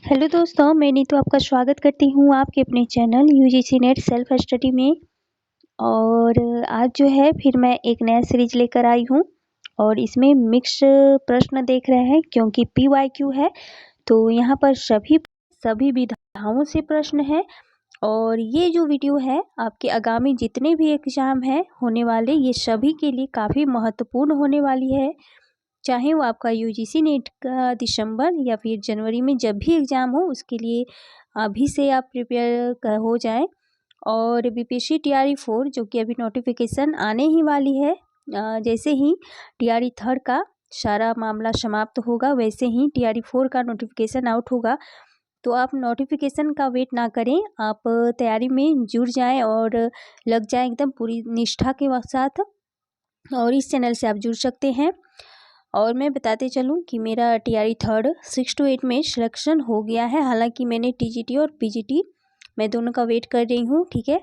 Hello दोस्तों, मैं नीतू आपका स्वागत करती हूँ आपके अपने channel UGC net self study में। और आज जो है फिर मैं एक नया सीरीज लेकर आई हूँ और इसमें मिक्स प्रश्न देख रहे हैं क्योंकि PYQ है। तो यहाँ पर सभी विधाओं से प्रश्न है और ये जो वीडियो है आपके आगामी जितने भी एग्जाम हैं होने वाले, ये सभी के लिए काफ़ी महत्वपूर्ण होने वाली है। चाहे वो आपका यूजीसी नेट का दिसंबर या फिर जनवरी में जब भी एग्ज़ाम हो, उसके लिए अभी से आप प्रिपेयर हो जाएं। और बीपीएससी टीआरई 4 जो कि अभी नोटिफिकेशन आने ही वाली है, जैसे ही टीआरई 3 का सारा मामला समाप्त होगा वैसे ही टीआरई 4 का नोटिफिकेशन आउट होगा। तो आप नोटिफिकेशन का वेट ना करें, आप तैयारी में जुड़ जाएं और लग जाएं एकदम पूरी निष्ठा के साथ। और इस चैनल से आप जुड़ सकते हैं। और मैं बताते चलूं कि मेरा टीआरई 3 6 to 8 में सिलेक्शन हो गया है। हालांकि मैंने टीजीटी और पीजीटी मैं दोनों का वेट कर रही हूं, ठीक है।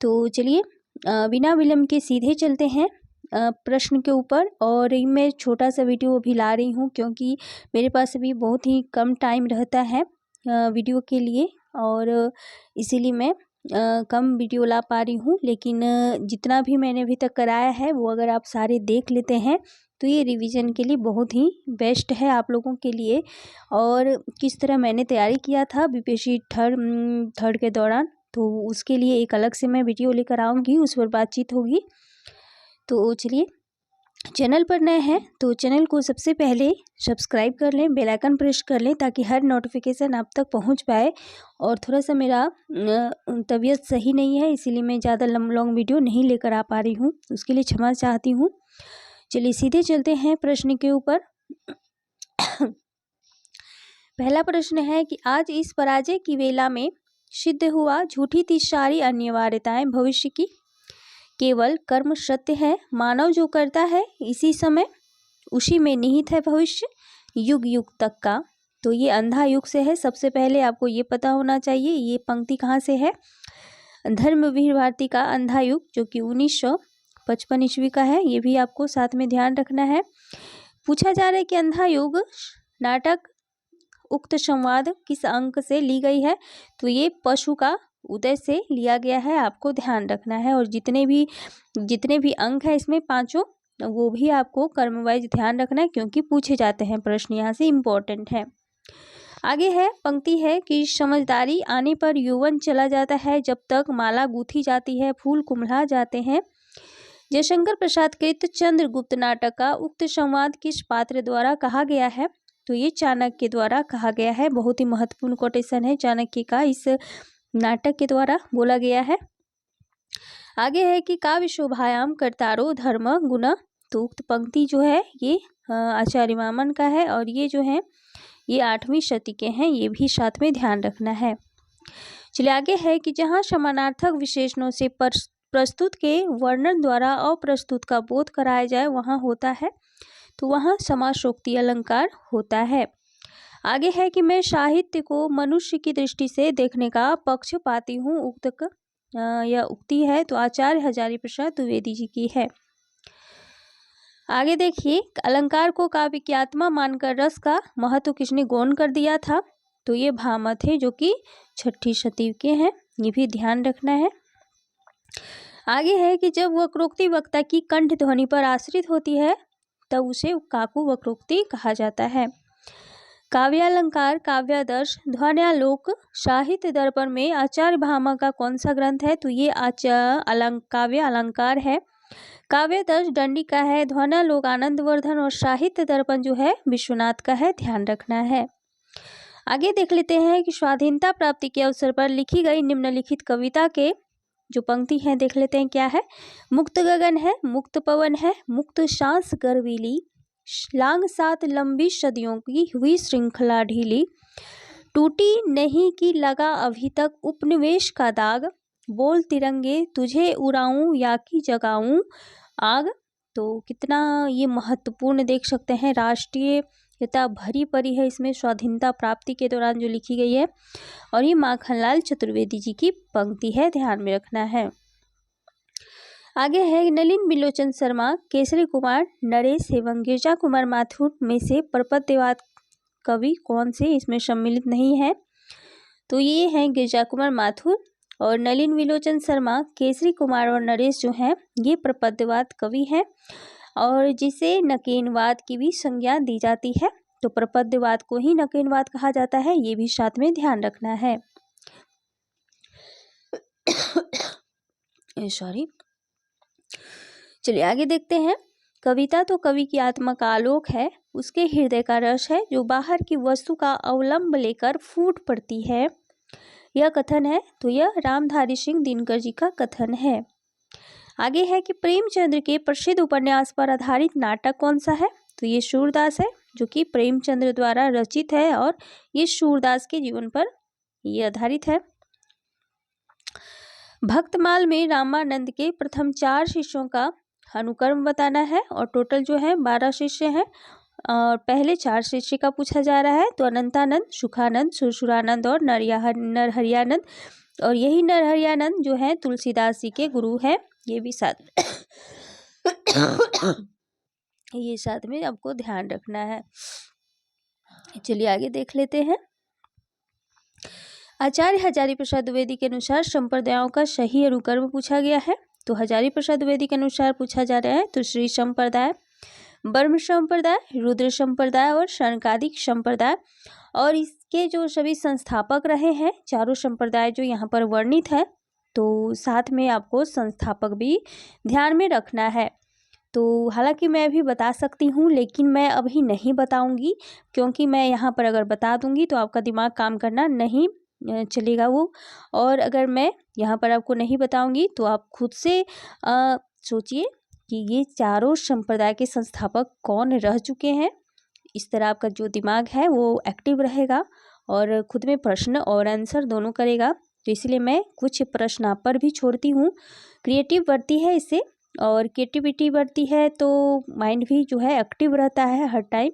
तो चलिए बिना विलम्ब के सीधे चलते हैं प्रश्न के ऊपर। और मैं छोटा सा वीडियो अभी ला रही हूं क्योंकि मेरे पास अभी बहुत ही कम टाइम रहता है वीडियो के लिए, और इसीलिए मैं कम वीडियो ला पा रही हूँ। लेकिन जितना भी मैंने अभी तक कराया है वो अगर आप सारे देख लेते हैं तो ये रिवीजन के लिए बहुत ही बेस्ट है आप लोगों के लिए। और किस तरह मैंने तैयारी किया था बीपीएससी थर्ड के दौरान, तो उसके लिए एक अलग से मैं वीडियो लेकर आऊँगी, उस पर बातचीत होगी। तो चलिए, चैनल पर नए हैं तो चैनल को सबसे पहले सब्सक्राइब कर लें, बेल आइकन प्रेस कर लें ताकि हर नोटिफिकेशन आप तक पहुंच पाए। और थोड़ा सा मेरा तबीयत सही नहीं है, इसीलिए मैं ज़्यादा लॉन्ग वीडियो नहीं लेकर आ पा रही हूँ, उसके लिए क्षमा चाहती हूँ। चलिए सीधे चलते हैं प्रश्न के ऊपर। पहला प्रश्न है कि आज इस पराजय की वेला में सिद्ध हुआ झूठी थी सारी अनिवार्यताएं भविष्य की, केवल कर्म सत्य है, मानव जो करता है इसी समय उसी में निहित है भविष्य युग युग तक का। तो ये अंधा युग से है। सबसे पहले आपको ये पता होना चाहिए ये पंक्ति कहाँ से है। धर्मवीर भारती का अंधा युग जो कि 1955 ईस्वी का है, ये भी आपको साथ में ध्यान रखना है। पूछा जा रहा है कि अंधा युग नाटक उक्त संवाद किस अंक से ली गई है, तो ये पशु का उदय से लिया गया है, आपको ध्यान रखना है। और जितने भी अंक है इसमें पांचों, वो भी आपको कर्म वाइज ध्यान रखना है क्योंकि पूछे जाते हैं प्रश्न, यहाँ से इम्पोर्टेंट है। आगे है पंक्ति है कि समझदारी आने पर यौवन चला जाता है, जब तक माला गूंथी जाती है फूल कुम्हला जाते हैं। जयशंकर प्रसाद कृत चंद्रगुप्त नाटक का उक्त संवाद किस पात्र द्वारा कहा गया है, तो ये चाणक्य द्वारा कहा गया है। बहुत ही महत्वपूर्ण कोटेशन है चाणक्य का, इस नाटक के द्वारा बोला गया है। आगे है कि काव्य शोभायाम कर्तारो धर्म गुण, तो उक्त पंक्ति जो है ये आचार्य वामन का है और ये जो है ये 8वीं शती के हैं, ये भी साथ में ध्यान रखना है। चलिए आगे है कि जहाँ समानार्थक विशेषणों से प्रस्तुत के वर्णन द्वारा अप्रस्तुत का बोध कराया जाए वहाँ होता है, तो वहाँ समासोक्ति अलंकार होता है। आगे है कि मैं साहित्य को मनुष्य की दृष्टि से देखने का पक्ष पाती हूँ, उक्त यह उक्ति है तो आचार्य हजारी प्रसाद द्विवेदी जी की है। आगे देखिए, अलंकार को काव्य की आत्मा मानकर रस का महत्व किसने गौण कर दिया था, तो ये भामत है जो कि 6ठी शती के हैं, ये भी ध्यान रखना है। आगे है कि जब वक्रोक्ति वक्ता की कंठ ध्वनि पर आश्रित होती है तब उसे काकु वक्रोक्ति कहा जाता है। काव्यालंकार, काव्यादर्श, ध्वन्यालोक, साहित्य दर्पण में आचार्य भामा का कौन सा ग्रंथ है, तो ये काव्य अलंकार है। काव्यादर्श दंडी का है, ध्वन्यालोक आनंदवर्धन और साहित्य दर्पण जो है विश्वनाथ का है, ध्यान रखना है। आगे देख लेते हैं कि स्वाधीनता प्राप्ति के अवसर पर लिखी गई निम्नलिखित कविता के जो पंक्ति है देख लेते हैं क्या है। मुक्त गगन है, मुक्त पवन है, मुक्त सांस गर्वीली, लांग सात लंबी सदियों की हुई श्रृंखला ढीली, टूटी नहीं कि लगा अभी तक उपनिवेश का दाग, बोल तिरंगे तुझे उड़ाऊं या कि जगाऊं आग। तो कितना ये महत्वपूर्ण देख सकते हैं, राष्ट्रीयता भरी पड़ी है इसमें स्वाधीनता प्राप्ति के दौरान जो लिखी गई है। और ये माखनलाल चतुर्वेदी जी की पंक्ति है, ध्यान में रखना है। आगे है नलिन बिलोचन शर्मा, केसरी कुमार नरेश एवं गिरजा कुमार माथुर में से प्रपद्यवाद कवि कौन से इसमें सम्मिलित नहीं है? तो ये हैं गिरिजा कुमार माथुर और नलिन विलोचन शर्मा, केसरी कुमार और नरेश जो हैं ये प्रपद्यवाद कवि हैं और जिसे नकेनवाद की भी संज्ञा दी जाती है। तो प्रपद्यवाद को ही नकेनवाद कहा जाता है, ये भी साथ में ध्यान रखना है। सॉरी, चलिए आगे देखते हैं। कविता तो कवि की आत्मा का आलोक है, उसके हृदय का रस है जो बाहर की वस्तु का अवलंब लेकर फूट पड़ती है। यह कथन है, तो यह रामधारी सिंह दिनकर जी का कथन है। आगे है कि प्रेमचंद्र के प्रसिद्ध उपन्यास पर आधारित नाटक कौन सा है? तो ये सूरदास है, जो कि प्रेमचंद्र द्वारा रचित है और ये सूरदास के जीवन पर ये आधारित है। भक्तमाल में रामानंद के प्रथम 4 शिष्यों का अनुक्रम बताना है और टोटल जो है 12 शिष्य हैं और पहले 4 शिष्य का पूछा जा रहा है। तो अनंतानंद, सुखानंद, सुरसुरानंद और नरहरियानंद, और यही नरहरियानंद जो है तुलसीदास जी के गुरु हैं। ये भी साथ ये साथ में आपको ध्यान रखना है। चलिए आगे देख लेते हैं। आचार्य हजारी प्रसाद द्विवेदी के अनुसार संप्रदायों का सही अनुक्रम पूछा गया है। तो हजारी प्रसाद द्विवेदी के अनुसार पूछा जा रहा है तो श्री संप्रदाय, ब्रह्म संप्रदाय, रुद्र संप्रदाय और शनकादिक संप्रदाय, और इसके जो सभी संस्थापक रहे हैं चारों संप्रदाय जो यहाँ पर वर्णित है, तो साथ में आपको संस्थापक भी ध्यान में रखना है। तो हालांकि मैं अभी बता सकती हूँ लेकिन मैं अभी नहीं बताऊंगी, क्योंकि मैं यहाँ पर अगर बता दूंगी तो आपका दिमाग काम करना नहीं चलेगा वो, और अगर मैं यहाँ पर आपको नहीं बताऊंगी तो आप खुद से सोचिए कि ये चारों संप्रदाय के संस्थापक कौन रह चुके हैं। इस तरह आपका जो दिमाग है वो एक्टिव रहेगा और खुद में प्रश्न और आंसर दोनों करेगा। तो इसलिए मैं कुछ प्रश्न आप पर भी छोड़ती हूँ। क्रिएटिव बढ़ती है इससे, और क्रिएटिविटी बढ़ती है तो माइंड भी जो है एक्टिव रहता है हर टाइम।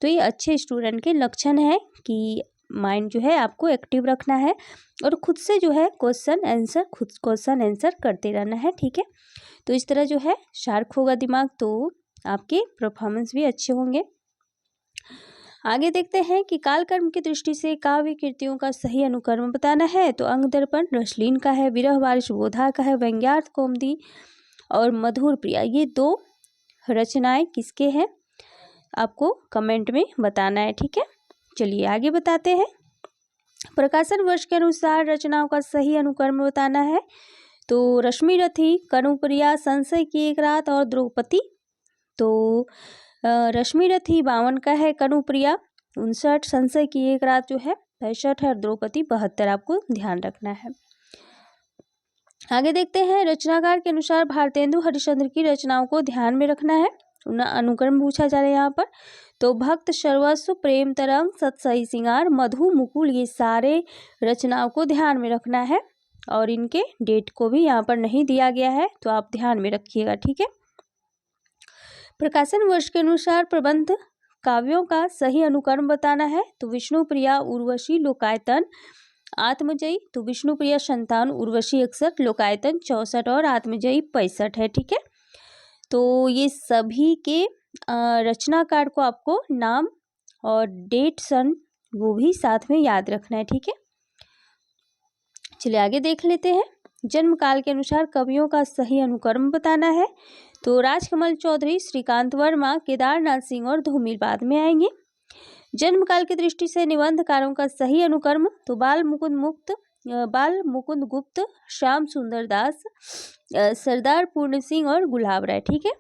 तो ये अच्छे स्टूडेंट के लक्षण है कि माइंड जो है आपको एक्टिव रखना है और खुद से जो है क्वेश्चन आंसर करते रहना है, ठीक है। तो इस तरह जो है शार्प होगा दिमाग तो आपके परफॉर्मेंस भी अच्छे होंगे। आगे देखते हैं कि कालकर्म की दृष्टि से काव्य कृतियों का सही अनुक्रम बताना है। तो अंग दर्पण रसलीन का है, विरह बारिश बोधा का है, व्यंग्यार्थ कौमुदी और मधुर प्रिया, ये 2 रचनाएं किसके हैं आपको कमेंट में बताना है, ठीक है। चलिए आगे बताते हैं। प्रकाशन वर्ष के अनुसार रचनाओं का सही अनुक्रम बताना है। तो रश्मिरथी, कनुप्रिया, संशय की एक रात और द्रौपदी। तो रश्मिरथी 52 का है, कनुप्रिया 59, संशय की एक रात जो है 65 है और द्रौपदी 72, आपको ध्यान रखना है। आगे देखते हैं। रचनाकार के अनुसार भारतेंदु हरिश्चंद्र की रचनाओं को ध्यान में रखना है, अनुक्रम पूछा जा रहा है यहाँ पर। तो भक्त, सर्वस्व, प्रेम तरंग, सतसई सिंगार, मधु, मुकुल, ये सारे रचनाओं को ध्यान में रखना है और इनके डेट को भी यहाँ पर नहीं दिया गया है, तो आप ध्यान में रखिएगा, ठीक है। प्रकाशन वर्ष के अनुसार प्रबंध काव्यों का सही अनुक्रम बताना है। तो विष्णुप्रिया, उर्वशी, लोकायतन, आत्मजयी। तो विष्णुप्रिया 57, उर्वशी 61, लोकायतन 64 और आत्मजयी 65 है, ठीक है। तो ये सभी के रचनाकार को आपको नाम और डेट सन वो भी साथ में याद रखना है, ठीक है। चलिए आगे देख लेते हैं। जन्म काल के अनुसार कवियों का सही अनुक्रम बताना है। तो राजकमल चौधरी, श्रीकांत वर्मा, केदारनाथ सिंह और धूमिल बाद में आएंगे। जन्म काल की दृष्टि से निबंधकारों का सही अनुक्रम, तो बाल मुकुंद गुप्त, श्याम सुंदर दास, सरदार पूर्ण सिंह और गुलाब राय, ठीक है।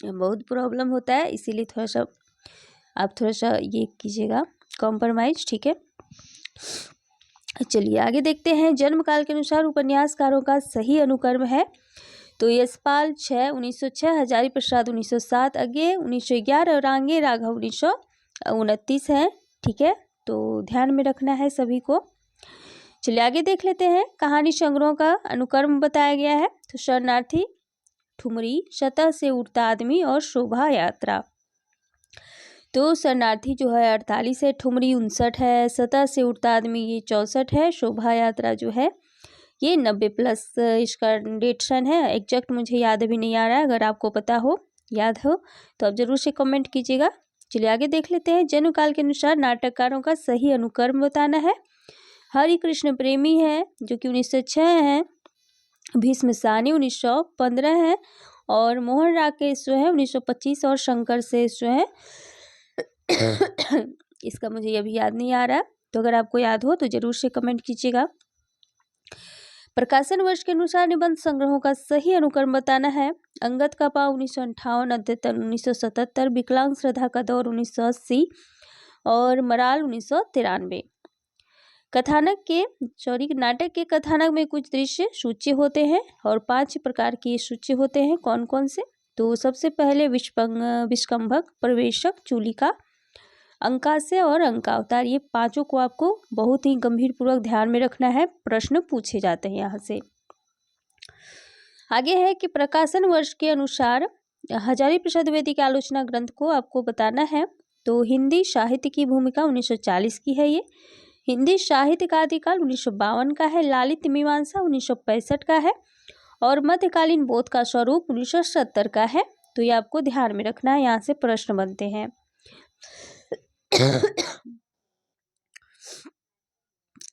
बहुत प्रॉब्लम होता है, इसीलिए आप थोड़ा सा ये कीजिएगा कॉम्प्रोमाइज, ठीक है। चलिए आगे देखते हैं। जन्म काल के अनुसार उपन्यासकारों का सही अनुक्रम है। तो यशपाल 6, 1906, हजारी प्रसाद 1907, अज्ञे 1911 और आंगे राघव 1929 है, ठीक है। तो ध्यान में रखना है सभी को। चलिए आगे देख लेते हैं। कहानी संग्रहों का अनुक्रम बताया गया है। तो शरणार्थी, ठुमरी, सतह से उड़ता आदमी और शोभा यात्रा। तो शरणार्थी जो है 48 है, ठुमरी 59 है, सतह से उड़ता आदमी ये 64 है, शोभा यात्रा जो है ये 90+ इसका डेट सन है। एग्जैक्ट मुझे याद अभी नहीं आ रहा है, अगर आपको पता हो याद हो तो आप जरूर से कमेंट कीजिएगा। चलिए आगे देख लेते हैं। जन्म काल के अनुसार नाटककारों का सही अनुक्रम बताना है। हरि कृष्ण प्रेमी है जो कि 1906 है, भीष्म सानी 1915 है, और मोहन राकेश जो है 1925, और शंकर शेष जो है इसका मुझे अभी याद नहीं आ रहा, तो अगर आपको याद हो तो जरूर से कमेंट कीजिएगा। प्रकाशन वर्ष के अनुसार निबंध संग्रहों का सही अनुक्रम बताना है। अंगद का पाव 1958, अद्यतन 1977, विकलांग श्रद्धा का दौर 1980, और मराल 1993। नाटक के कथानक में कुछ दृश्य सूची होते हैं और 5 प्रकार की सूची होते हैं। कौन कौन से? तो सबसे पहले विष्कंभक, प्रवेशक, चूलिका, अंकास्य और अंकावतार। ये पांचों को आपको बहुत ही गंभीर पूर्वक ध्यान में रखना है, प्रश्न पूछे जाते हैं यहाँ से। आगे है कि प्रकाशन वर्ष के अनुसार हजारी प्रसाद द्विवेदी के आलोचना ग्रंथ को आपको बताना है। तो हिंदी साहित्य की भूमिका 1940 की है ये। हिंदी साहित्य का आदिकाल 1952 का है। लालित्य मीमांसा 1965 का है, और मध्यकालीन बोध का स्वरूप 1970 का है। तो ये आपको ध्यान में रखना है, यहाँ से प्रश्न बनते हैं।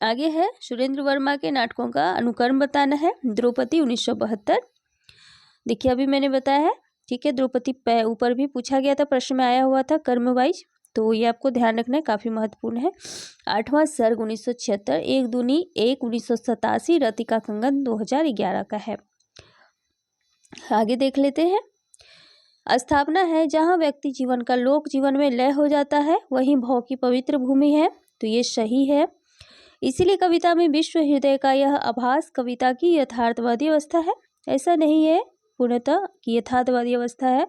आगे है सुरेंद्र वर्मा के नाटकों का अनुक्रम बताना है। द्रौपदी 1972, देखिए अभी मैंने बताया है, ठीक है। द्रौपदी ऊपर भी पूछा गया था, प्रश्न में आया हुआ था कर्म वाइज, तो ये आपको ध्यान रखना है, काफी महत्वपूर्ण है। 8वां सर्ग 1976, एक दूनी एक 1987, रतिका कंगन 2011 का है। आगे देख लेते हैं। स्थापना है जहाँ व्यक्ति जीवन का लोक जीवन में लय हो जाता है, वहीं भव की पवित्र भूमि है। तो ये सही है। इसीलिए कविता में विश्व हृदय का यह आभास कविता की यथार्थवादी अवस्था है। ऐसा नहीं है पूर्णतः कि यथार्थवादी अवस्था है,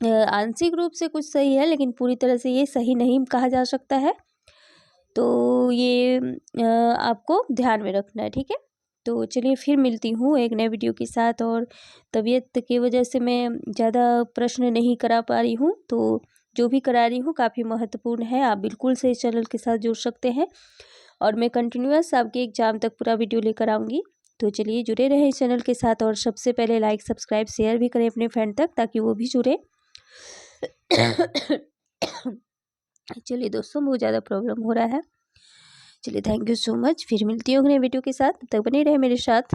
आंशिक रूप से कुछ सही है, लेकिन पूरी तरह से ये सही नहीं कहा जा सकता है। तो ये आपको ध्यान में रखना है, ठीक है। तो चलिए फिर मिलती हूँ एक नए वीडियो के साथ, और तबीयत की वजह से मैं ज़्यादा प्रश्न नहीं करा पा रही हूँ, तो जो भी करा रही हूँ काफ़ी महत्वपूर्ण है, आप बिल्कुल से इस चैनल के साथ जुड़ सकते हैं, और मैं कंटिन्यूअस आपके एग्जाम तक पूरा वीडियो लेकर आऊँगी। तो चलिए जुड़े रहें इस चैनल के साथ, और सबसे पहले लाइक सब्सक्राइब शेयर भी करें अपने फ्रेंड तक, ताकि वो भी जुड़े। चलिए दोस्तों, बहुत ज़्यादा प्रॉब्लम हो रहा है। चलिए थैंक यू सो मच, फिर मिलती हूँ अगले वीडियो के साथ, तब तक बने रहे मेरे साथ।